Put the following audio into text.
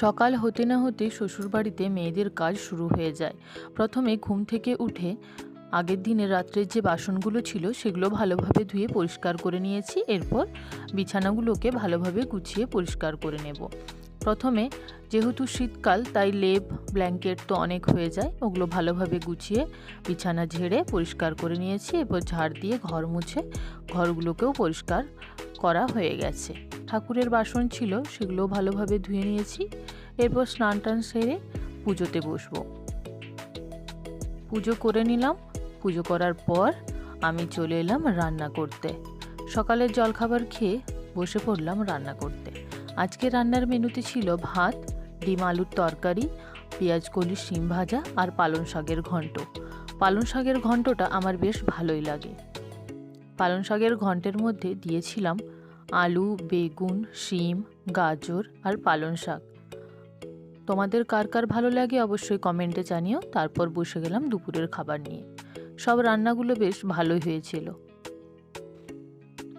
সকাল হতে না হতেই শ্বশুরবাড়িতে মেয়েদের কাজ শুরু হয়ে যায়। প্রথমে ঘুম থেকে উঠে আগের দিনের রাত্রের যে বাসনগুলো ছিল সেগুলো ভালোভাবে ধুয়ে পরিষ্কার করে নিয়েছি। এরপর বিছানাগুলোকে ভালোভাবে গুছিয়ে পরিষ্কার করে নেব। প্রথমে যেহেতু শীতকাল তাই লেপ ব্ল্যাঙ্কেট তো অনেক হয়ে যায়, ওগুলো ভালোভাবে গুছিয়ে বিছানা ঝেড়ে পরিষ্কার করে নিয়েছি। এরপর ঝাড় দিয়ে ঘর মুছে ঘরগুলোকেও পরিষ্কার করা হয়ে গেছে। ঠাকুরের বাসন ছিল সেগুলো ভালোভাবে ধুয়ে নিয়েছি। এরপর স্নান টান সেরে পুজোতে বসবো। পুজো করে নিলাম। পুজো করার পর আমি চলে এলাম রান্না করতে। সকালের জলখাবার খেয়ে বসে পড়লাম রান্না করতে। আজকে রান্নার মেনুতে ছিল ভাত, ডিম আলুর তরকারি, পেঁয়াজ কলি শিম ভাজা আর পালং শাকের ঘন্ট। পালং শাকের ঘন্টটা আমার বেশ ভালোই লাগে। পালং শাকের ঘন্টের মধ্যে দিয়েছিলাম আলু, বেগুন, শিম, গাজর আর পালং শাক। তোমাদের কার কার ভালো লাগে অবশ্যই কমেন্টে জানিও। তারপর বসে গেলাম দুপুরের খাবার নিয়ে। সব রান্নাগুলো বেশ ভালোই হয়েছিল।